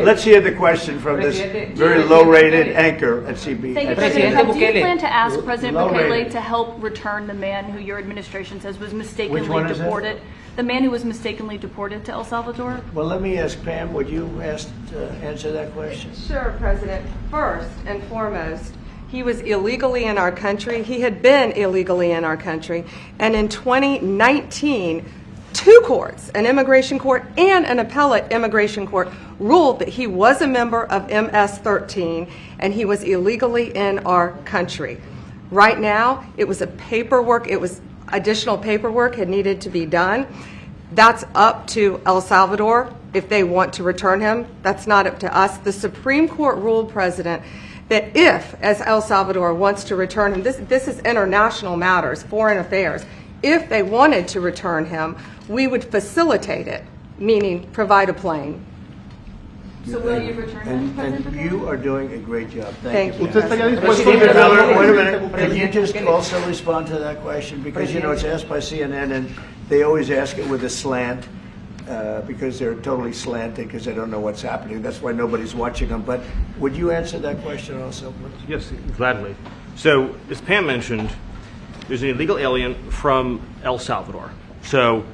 Let's hear the question from this very low-rated anchor at CB. Thank you, President. Do you plan to ask President Bukele to help return the man who your administration says was mistakenly deported? The man who was mistakenly deported to El Salvador? Well, let me ask Pam, would you answer that question? Sure, President. First and foremost, he was illegally in our country. He had been illegally in our country. And in 2019, two courts, an immigration court and an appellate immigration court, ruled that he was a member of MS-13 and he was illegally in our country. Right now, it was additional paperwork had needed to be done. That's up to El Salvador if they want to return him. That's not up to us. The Supreme Court ruled, President, that if, as El Salvador wants to return him, this is international matters, foreign affairs, if they wanted to return him, we would facilitate it, meaning provide a plane. So will you return him, President Bukele? And you are doing a great job. Thank you. Stephen Miller, wait a minute. Can you just also respond to that question? Because, you know, it's asked by CNN, and they always ask it with a slant, because they're totally slanted because they don't know what's happening. That's why nobody's watching them. But would you answer that question also, please? Yes, gladly. So, as Pam mentioned, there's an illegal alien from El Salvador. So,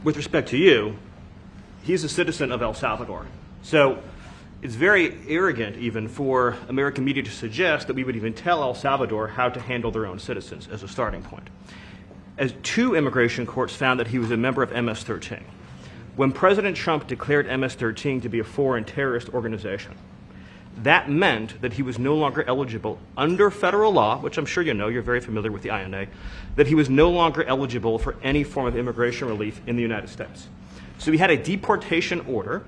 with respect to you, he's a citizen of El Salvador. So, it's very arrogant even for American media to suggest that we would even tell El Salvador how to handle their own citizens as a starting point. As two immigration courts found that he was a member of MS-13. When President Trump declared MS-13 to be a foreign terrorist organization, that meant that he was no longer eligible under federal law, which I'm sure you know, you're very familiar with the INA, that he was no longer eligible for any form of immigration relief in the United States. So he had a deportation order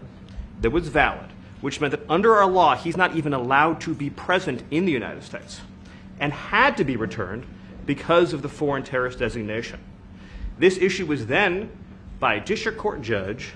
that was valid, which meant that under our law, he's not even allowed to be present in the United States and had to be returned because of the foreign terrorist designation. This issue was then, by a district court judge,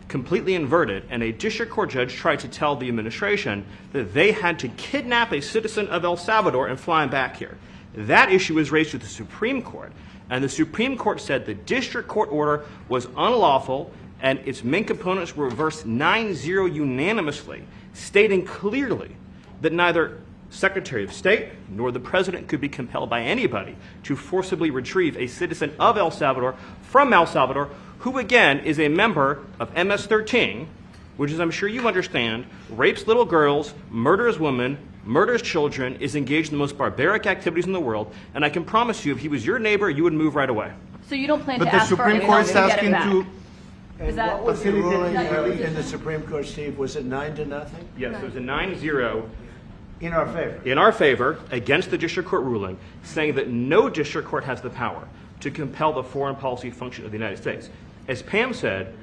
completely inverted, and a district court judge tried to tell the administration that they had to kidnap a citizen of El Salvador and fly him back here. That issue was raised to the Supreme Court, and the Supreme Court said the district court order was unlawful and its main components were reversed 9-0 unanimously, stating clearly that neither Secretary of State nor the President could be compelled by anybody to forcibly retrieve a citizen of El Salvador from El Salvador, who again is a member of MS-13, which, as I'm sure you understand, rapes little girls, murders women, murders children, is engaged in the most barbaric activities in the world, and I can promise you if he was your neighbor, you would move right away. So you don't plan But to the ask for Supreme anything Court's to get him asking back? to. And what was the ruling in the Supreme Court, Steve? Was it 9-0? Yes, it was a 9-0 In our favor. in our favor against the district court ruling, saying that no district court has the power to compel the foreign policy function of the United States. As Pam said,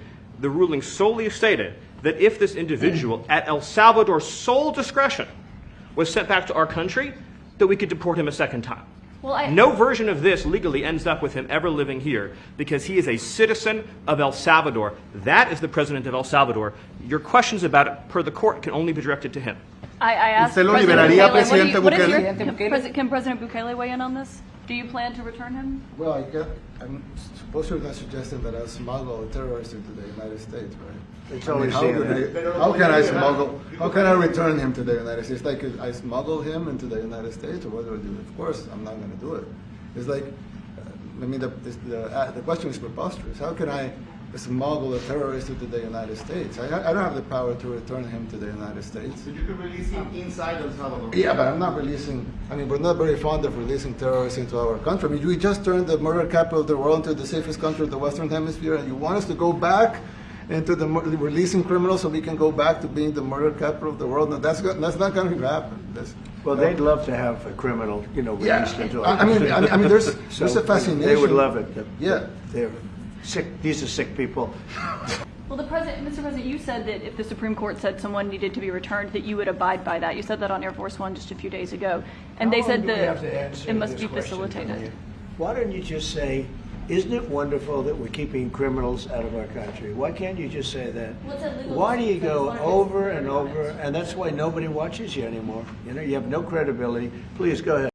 the ruling solely stated that if this individual at El Salvador's sole discretion was sent back to our country, that we could deport him a second time. Well, No version of this legally ends up with him ever living here because he is a citizen of El Salvador. That is the president of El Salvador. Your questions about it, per the court, can only be directed to him. I asked ¿Usted lo President liberaría, Bukele, what is Presidente can President Bukele weigh in on this? Do you plan to return him? Well, I'm supposed you're not suggesting that I smuggle a terrorist into the United States, right? It's I mean, always how can I smuggle? How can I return him to the United States? Like I smuggle him into the United States, or what do I do? Of course, I'm not going to do it. It's like, I mean, the question is preposterous. How can I smuggle a terrorist into the United States? I don't have the power to return him to the United States. So you can release him inside El Salvador. Yeah, but I'm not releasing. I mean, we're not very fond of releasing terrorists into our country. I mean, we just turned the murder capital of the world into the safest country of the Western Hemisphere, and you want us to go back into the releasing criminals so we can go back to being the murder capital of the world? No, that's not going to happen. Well, they'd love to have a criminal, released into our I mean, there's a fascination. They would love it. Yeah. They're sick. These are sick people. Well, Mr. President, you said that if the Supreme Court said someone needed to be returned, that you would abide by that. You said that on Air Force One just a few days ago, and they said that it must be facilitated. Why don't you just say, isn't it wonderful that we're keeping criminals out of our country? Why can't you just say that? Why do you go over and over? And that's why nobody watches you anymore. You have no credibility. Please go ahead.